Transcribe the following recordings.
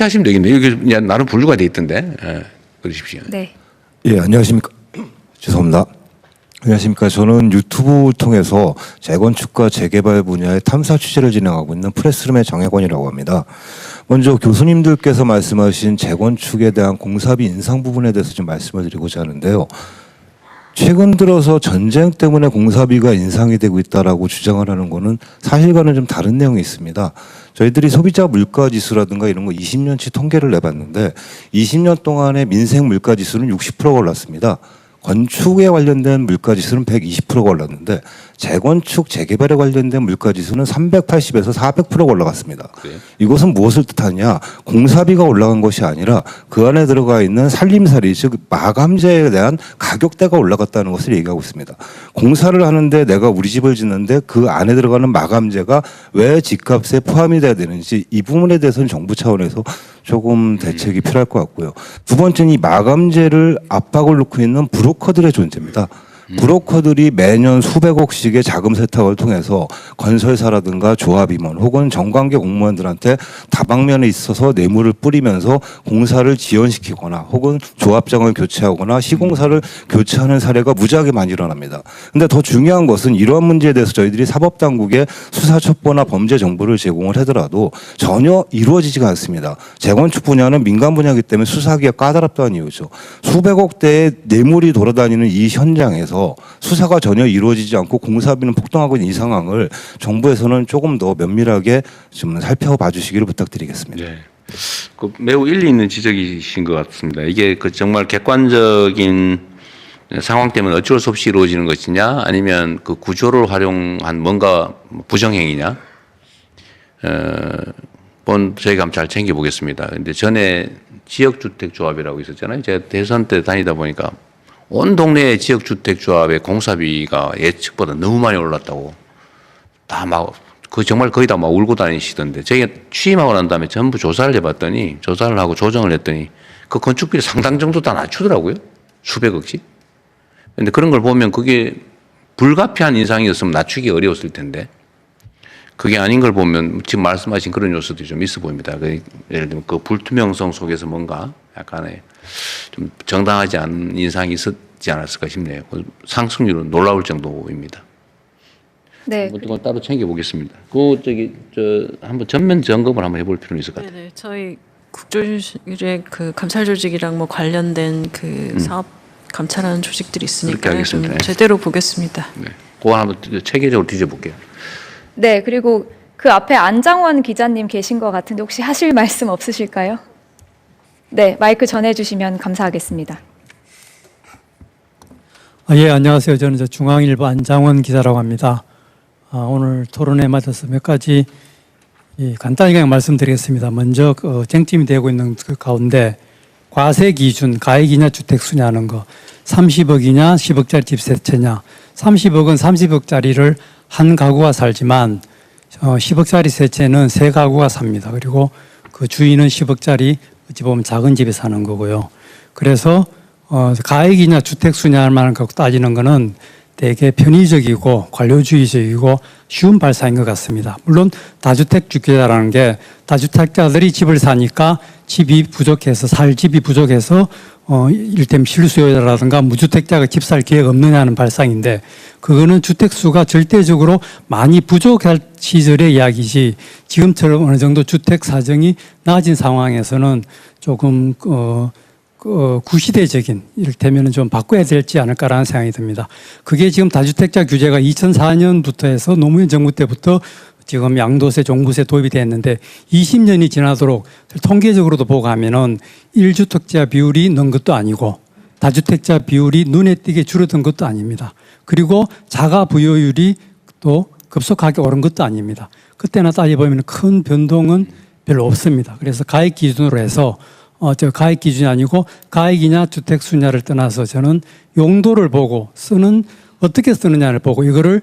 하시면 되겠네요. 여기 그냥 나름 분류가 돼 있던데. 예, 그러십시오. 네. 예, 안녕하십니까. 죄송합니다. 안녕하십니까. 저는 유튜브 통해서 재건축과 재개발 분야의 탐사 취재를 진행하고 있는 프레스룸의 정혜권이라고 합니다. 먼저 교수님들께서 말씀하신 재건축에 대한 공사비 인상 부분에 대해서 좀 말씀을 드리고자 하는데요. 최근 들어서 전쟁 때문에 공사비가 인상이 되고 있다라고 주장을 하는 거는 사실과는 좀 다른 내용이 있습니다. 저희들이 소비자 물가 지수라든가 이런 거 20년치 통계를 내봤는데 20년 동안의 민생 물가 지수는 60%가 올랐습니다. 건축에 관련된 물가 지수는 120%가 올랐는데 재건축, 재개발에 관련된 물가 지수는 380에서 400%가 올라갔습니다. 그래요? 이것은 무엇을 뜻하냐? 공사비가 올라간 것이 아니라 그 안에 들어가 있는 살림살이, 즉 마감재에 대한 가격대가 올라갔다는 것을 얘기하고 있습니다. 공사를 하는데 내가 우리 집을 짓는데 그 안에 들어가는 마감재가 왜 집값에 포함이 돼야 되는지 이 부분에 대해서는 정부 차원에서 조금 대책이 필요할 것 같고요. 두 번째는 이 마감재를 압박을 놓고 있는 브로커들의 존재입니다. 브로커들이 매년 수백억씩의 자금 세탁을 통해서 건설사라든가 조합임원 혹은 정관계 공무원들한테 다방면에 있어서 뇌물을 뿌리면서 공사를 지연시키거나 혹은 조합장을 교체하거나 시공사를 교체하는 사례가 무지하게 많이 일어납니다. 근데 더 중요한 것은 이러한 문제에 대해서 저희들이 사법당국에 수사 첩보나 범죄 정보를 제공을 하더라도 전혀 이루어지지가 않습니다. 재건축 분야는 민간 분야이기 때문에 수사하기가 까다롭다는 이유죠. 수백억대의 뇌물이 돌아다니는 이 현장에서 수사가 전혀 이루어지지 않고 공사비는 폭등하고 있는 이 상황을 정부에서는 조금 더 면밀하게 좀 살펴봐 주시기를 부탁드리겠습니다. 네. 그 매우 일리 있는 지적이신 것 같습니다. 이게 그 정말 객관적인 상황 때문에 어쩔 수 없이 이루어지는 것이냐, 아니면 그 구조를 활용한 뭔가 부정행위냐, 저희가 한번 잘 챙겨보겠습니다. 근데 전에 지역주택조합이라고 있었잖아요. 제가 대선 때 다니다 보니까 온 동네 지역주택조합의 공사비가 예측보다 너무 많이 올랐다고 다 막, 그 정말 거의 다 막 울고 다니시던데, 제가 취임하고 난 다음에 전부 조사를 해봤더니, 조사를 하고 조정을 했더니 그 건축비를 상당 정도 다 낮추더라고요. 수백억씩. 근데 그런 걸 보면 그게 불가피한 인상이었으면 낮추기 어려웠을 텐데, 그게 아닌 걸 보면 지금 말씀하신 그런 요소들이 좀 있어 보입니다. 예를 들면 그 불투명성 속에서 뭔가 약간의 좀 정당하지 않은 인상이 있었지 않았을까 싶네요. 상승률은 놀라울 정도입니다. 네. 이건 따로 챙겨보겠습니다. 한번 전면 점검을 한번 해볼 필요는 있을 것 같아요. 네네. 저희 국조실의 그 감찰 조직이랑 뭐 관련된 그 사업 감찰하는 조직들이 있으니까 좀 하겠습니다. 제대로 보겠습니다. 네. 그거 한번 체계적으로 뒤져볼게요. 네. 그리고 그 앞에 안장원 기자님 계신 것 같은데 혹시 하실 말씀 없으실까요? 네. 마이크 전해주시면 감사하겠습니다. 예, 안녕하세요. 저는 중앙일보 안장원 기자라고 합니다. 오늘 토론에 맞아서 몇 가지 간단히 그냥 말씀드리겠습니다. 먼저 쟁점이 되고 있는 그 가운데 과세 기준, 가액이냐 주택수냐 하는 거, 30억이냐 10억짜리 집 세 채냐. 30억은 30억짜리를 한 가구가 살지만 10억짜리 세 채는 세 가구가 삽니다. 그리고 그 주인은 10억짜리 어찌 보면 작은 집에 사는 거고요. 그래서 가액이냐 주택수냐를 갖고 따지는 거는 되게 편의적이고 관료주의적이고 쉬운 발상인 것 같습니다. 물론 다주택주택자라는 게 다주택자들이 집을 사니까 집이 부족해서 살 집이 부족해서 이를테면 실수요자라든가 무주택자가 집 살 기회가 없느냐는 발상인데, 그거는 주택수가 절대적으로 많이 부족할 시절의 이야기지 지금처럼 어느 정도 주택 사정이 나아진 상황에서는 조금 구시대적인, 이를테면 좀 바꿔야 되지 않을까라는 생각이 듭니다. 그게 지금 다주택자 규제가 2004년부터 해서 노무현 정부 때부터 지금 양도세, 종부세 도입이 됐는데 20년이 지나도록 통계적으로도 보고 하면은 1주택자 비율이 는 것도 아니고 다주택자 비율이 눈에 띄게 줄어든 것도 아닙니다. 그리고 자가 부여율이 또 급속하게 오른 것도 아닙니다. 그때나 따져보면 큰 변동은 별로 없습니다. 그래서 가액 기준으로 해서 가액 기준이 아니고 가액이냐 주택수냐를 떠나서 저는 용도를 보고 어떻게 쓰느냐를 보고 이거를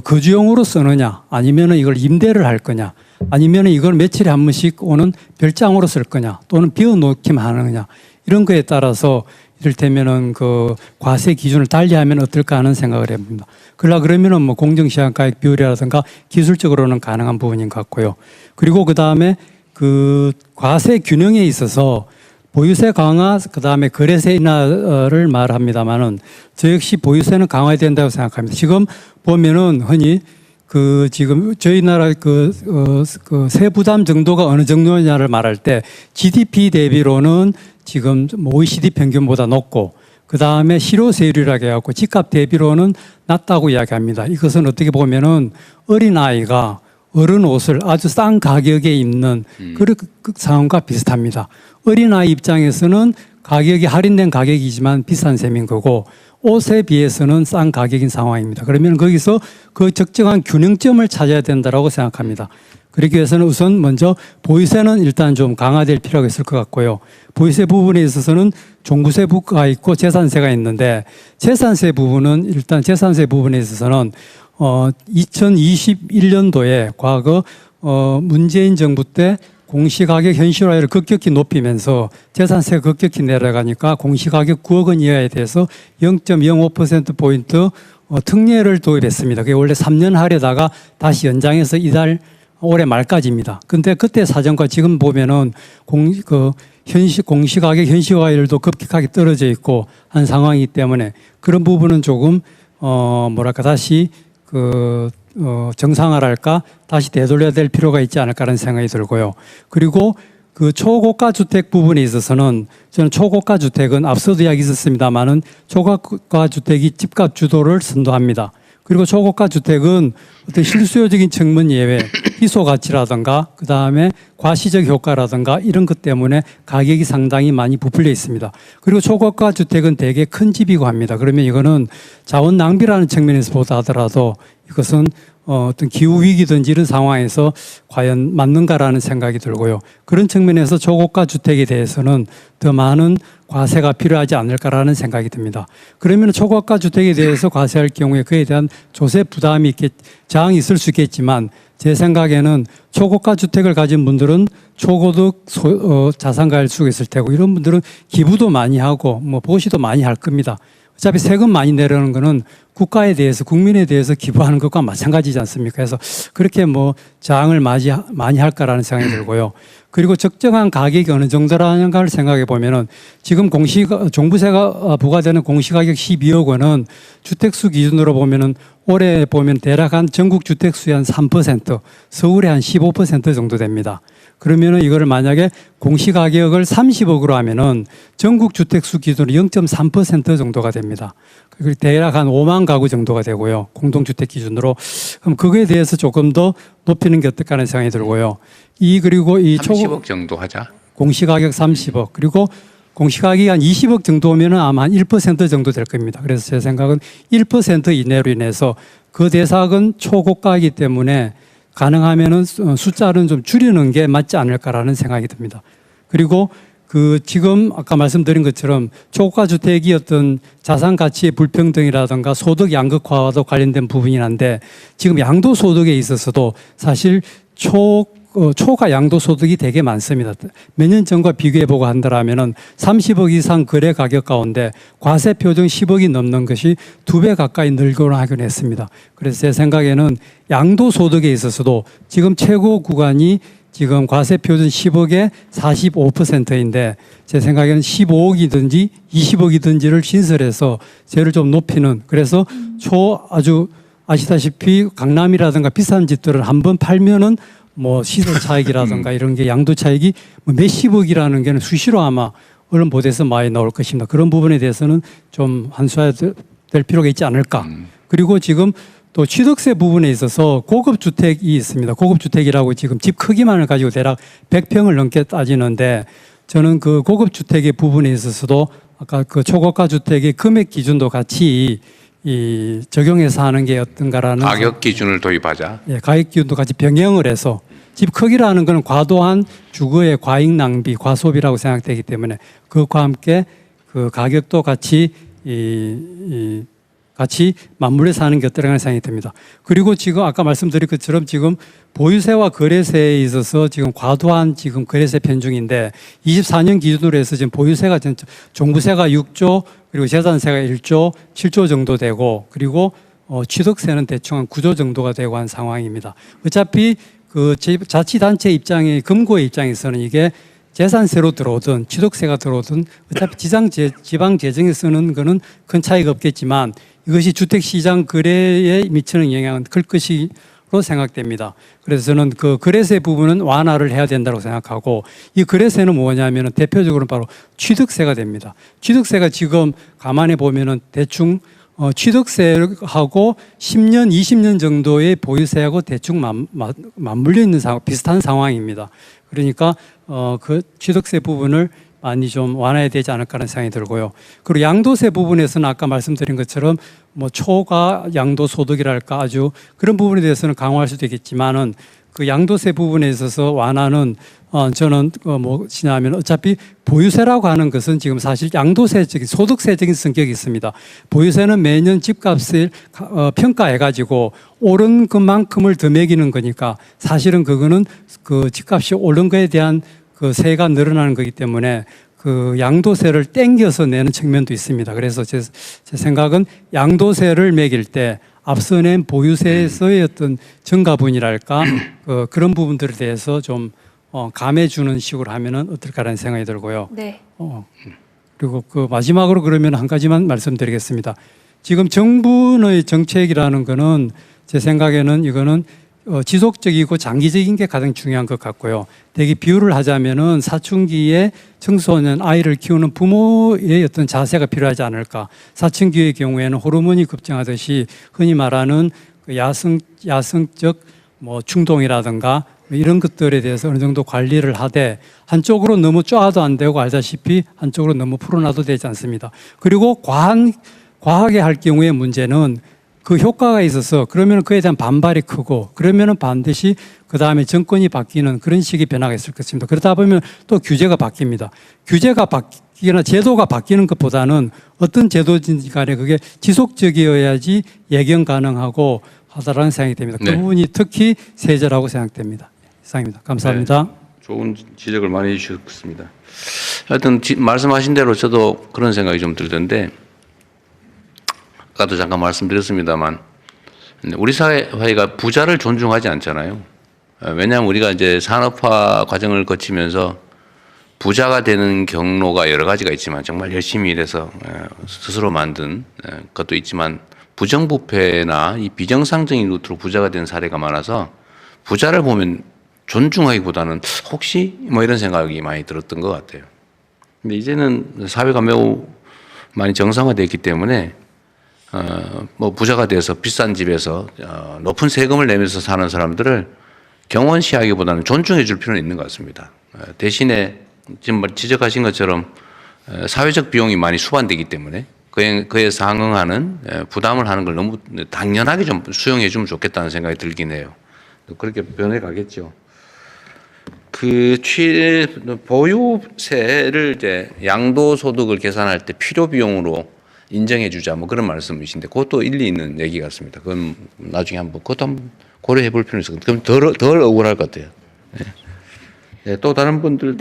거주용으로 쓰느냐, 아니면 이걸 임대를 할 거냐, 아니면 이걸 며칠에 한 번씩 오는 별장으로 쓸 거냐, 또는 비워놓기만 하느냐, 이런 거에 따라서 이를테면은 그 과세 기준을 달리하면 어떨까 하는 생각을 해봅니다. 그러면은 뭐 공정시장 가액 비율이라든가 기술적으로는 가능한 부분인 것 같고요. 그리고 그 다음에 그 과세 균형에 있어서 보유세 강화, 그 다음에 거래세 인하를 말합니다만은 저 역시 보유세는 강화해야 된다고 생각합니다. 지금 보면은 흔히 그 지금 저희 나라 그 세부담 정도가 어느 정도냐를 말할 때 GDP 대비로는 지금 OECD 평균보다 높고 그 다음에 실효세율이라고 해갖고 집값 대비로는 낮다고 이야기합니다. 이것은 어떻게 보면은 어린아이가 어른 옷을 아주 싼 가격에 입는 그런 상황과 비슷합니다. 어린아이 입장에서는 가격이 할인된 가격이지만 비싼 셈인 거고 옷에 비해서는 싼 가격인 상황입니다. 그러면 거기서 그 적정한 균형점을 찾아야 된다고 생각합니다. 그러기 위해서는 우선 먼저 보유세는 일단 좀 강화될 필요가 있을 것 같고요. 보유세 부분에 있어서는 종부세가 있고 재산세가 있는데 재산세 부분은 일단 재산세 부분에 있어서는 2021년도에 과거 문재인 정부 때 공시가격 현실화율을 급격히 높이면서 재산세가 급격히 내려가니까 공시가격 9억 원 이하에 대해서 0.05%포인트 특례를 도입했습니다. 그게 원래 3년 하려다가 다시 연장해서 이달 올해 말까지입니다. 근데 그때 사정과 지금 보면은 공시가격 현실화율도 급격하게 떨어져 있고 한 상황이기 때문에 그런 부분은 조금 다시 정상화랄까 다시 되돌려야 될 필요가 있지 않을까라는 생각이 들고요. 그리고 그 초고가 주택 부분에 있어서는 저는 초고가 주택은 앞서도 이야기 있었습니다만은 초고가 주택이 집값 주도를 선도합니다. 그리고 초고가 주택은 어떤 실수요적인 측면 예외, 희소 가치라든가 그 다음에 과시적 효과라든가 이런 것 때문에 가격이 상당히 많이 부풀려 있습니다. 그리고 초고가 주택은 대개 큰 집이고 합니다. 그러면 이거는 자원 낭비라는 측면에서 보다 하더라도 이것은 어떤 기후 위기든지 이런 상황에서 과연 맞는가라는 생각이 들고요. 그런 측면에서 초고가 주택에 대해서는 더 많은 과세가 필요하지 않을까라는 생각이 듭니다. 그러면 초고가 주택에 대해서 과세할 경우에 그에 대한 조세 부담이 저항이 있을 수 있겠지만 제 생각에는 초고가 주택을 가진 분들은 초고득 자산가일 수 있을 테고 이런 분들은 기부도 많이 하고 보시도 많이 할 겁니다. 어차피 세금 많이 내려는 거는 국가에 대해서 국민에 대해서 기부하는 것과 마찬가지지 않습니까? 그래서 그렇게 저항을 많이 할까라는 생각이 들고요. 그리고 적정한 가격이 어느 정도라는가를 생각해 보면은 지금 종부세가 부과되는 공시가격 12억 원은 주택수 기준으로 보면은 올해 보면 대략 한 전국 주택수의 한 3%, 서울의 한 15% 정도 됩니다. 그러면은 이거를 만약에 공시가격을 30억으로 하면은 전국 주택수 기준으로 0.3% 정도가 됩니다. 그리고 대략 한 5만 가구 정도가 되고요. 공동주택 기준으로. 그럼 그거에 대해서 조금 더 높이는 게 어떨까 하는 생각이 들고요. 그리고 30억 정도 하자. 공시가격 30억. 그리고 공시가격이 한 20억 정도면 아마 한 1% 정도 될 겁니다. 그래서 제 생각은 1% 이내로 인해서 그 대상은 초고가이기 때문에 가능하면은 숫자는 좀 줄이는 게 맞지 않을까라는 생각이 듭니다. 그리고 지금 아까 말씀드린 것처럼 초고가 주택이 어떤 자산 가치의 불평등이라든가 소득 양극화와도 관련된 부분이 한데 지금 양도소득에 있어서도 사실 초과 양도소득이 되게 많습니다. 몇 년 전과 비교해보고 한다면은 30억 이상 거래 가격 가운데 과세 표준 10억이 넘는 것이 2배 가까이 늘고는 하긴 했습니다. 그래서 제 생각에는 양도소득에 있어서도 지금 최고 구간이 지금 과세 표준 10억에 45%인데 제 생각에는 15억이든지 20억이든지를 신설해서 세를 좀 높이는 그래서 아주 아시다시피 강남이라든가 비싼 집들을 한번 팔면은 시세 차익이라든가 이런 게 양도 차익이 몇십억이라는 게 수시로 아마 언론 보도에서 많이 나올 것입니다. 그런 부분에 대해서는 좀 한수해야 될 필요가 있지 않을까. 그리고 지금 또 취득세 부분에 있어서 고급 주택이 있습니다. 고급 주택이라고 지금 집 크기만을 가지고 대략 100평을 넘게 따지는데 저는 그 고급 주택의 부분에 있어서도 아까 그 초고가 주택의 금액 기준도 같이 적용해서 하는 게 어떤가라는 가격 기준을 도입하자. 예, 가격 기준도 같이 병행을 해서 집 크기라는 것은 과도한 주거의 과잉 낭비, 과소비라고 생각되기 때문에 그것과 함께 그 가격도 같이 같이 맞물려서 하는 게 어떠라는 생각이 듭니다. 그리고 지금 아까 말씀드린 것처럼 지금 보유세와 거래세에 있어서 지금 과도한 지금 거래세 편중인데 24년 기준으로 해서 지금 보유세가 종부세가 6조 그리고 재산세가 1조 7조 정도 되고 그리고 취득세는 대충 한 9조 정도가 되고 한 상황입니다. 어차피 그 자치단체 입장에 금고의 입장에서는 이게 재산세로 들어오든 취득세가 들어오든 어차피 지방 재정에 쓰는 거는 큰 차이가 없겠지만 이것이 주택시장 거래에 미치는 영향은 클 것이로 생각됩니다. 그래서 저는 그 거래세 부분은 완화를 해야 된다고 생각하고 이 거래세는 뭐냐면은 대표적으로 바로 취득세가 됩니다. 취득세가 지금 가만히 보면은 대충 취득세하고 10년, 20년 정도의 보유세하고 대충 맞물려 있는 비슷한 상황입니다. 그러니까 그 취득세 부분을 많이 좀 완화해야 되지 않을까라는 생각이 들고요. 그리고 양도세 부분에서는 아까 말씀드린 것처럼 뭐 초과 양도소득이랄까 아주 그런 부분에 대해서는 강화할 수도 있겠지만은 그 양도세 부분에 있어서 완화는 저는 뭐냐면 어차피 보유세라고 하는 것은 지금 사실 양도세적인 소득세적인 성격이 있습니다. 보유세는 매년 집값을 평가해 가지고 오른 것만큼을 더 매기는 거니까 사실은 그거는 그 집값이 오른 거에 대한 그 세가 늘어나는 거기 때문에 그 양도세를 땡겨서 내는 측면도 있습니다. 그래서 제 생각은 양도세를 매길 때 앞서 낸 보유세에서의 어떤 증가분이랄까 그런 부분들에 대해서 좀 감해주는 식으로 하면은 어떨까라는 생각이 들고요. 네. 그리고 그 마지막으로 그러면 한 가지만 말씀드리겠습니다. 지금 정부의 정책이라는 거는 제 생각에는 이거는 지속적이고 장기적인 게 가장 중요한 것 같고요. 대개 비유를 하자면은 사춘기에 청소년 아이를 키우는 부모의 어떤 자세가 필요하지 않을까. 사춘기의 경우에는 호르몬이 급증하듯이 흔히 말하는 그 야성적 뭐 충동이라든가 이런 것들에 대해서 어느 정도 관리를 하되 한쪽으로 너무 쪼아도 안 되고 알다시피 한쪽으로 너무 풀어놔도 되지 않습니다. 그리고 과하게 할 경우의 문제는 그 효과가 있어서 그러면 그에 대한 반발이 크고 그러면은 반드시 그 다음에 정권이 바뀌는 그런 식의 변화가 있을 것입니다. 그러다 보면 또 규제가 바뀝니다. 규제가 바뀌거나 제도가 바뀌는 것보다는 어떤 제도든지 간에 그게 지속적이어야지 예견 가능하고 하다라는 생각이 됩니다. 그 네. 부분이 특히 세제라고 생각됩니다. 이상입니다. 감사합니다. 네, 좋은 지적을 많이 해주셨습니다. 하여튼 말씀하신 대로 저도 그런 생각이 좀 들던데 아까도 잠깐 말씀드렸습니다만 우리 사회가 부자를 존중하지 않잖아요. 왜냐하면 우리가 이제 산업화 과정을 거치면서 부자가 되는 경로가 여러 가지가 있지만 정말 열심히 일해서 스스로 만든 것도 있지만 부정부패나 이 비정상적인 루트로 부자가 된 사례가 많아서 부자를 보면 존중하기보다는 혹시 뭐 이런 생각이 많이 들었던 것 같아요. 근데 이제는 사회가 매우 많이 정상화되어 있기 때문에 뭐 부자가 돼서 비싼 집에서 높은 세금을 내면서 사는 사람들을 경원시하기보다는 존중해 줄 필요는 있는 것 같습니다. 대신에 지금 지적하신 것처럼 사회적 비용이 많이 수반되기 때문에 그에 상응하는 부담을 하는 걸 너무 당연하게 좀 수용해 주면 좋겠다는 생각이 들긴 해요. 그렇게 변해 가겠죠. 그 보유세를 이제 양도소득을 계산할 때 필요 비용으로 인정해 주자 뭐 그런 말씀이신데 그것도 일리 있는 얘기 같습니다. 그건 나중에 그것도 한번 고려해 볼 필요는 있을 것 같아요. 그럼 덜 억울할 것 같아요. 네. 네, 또 다른 분들 네.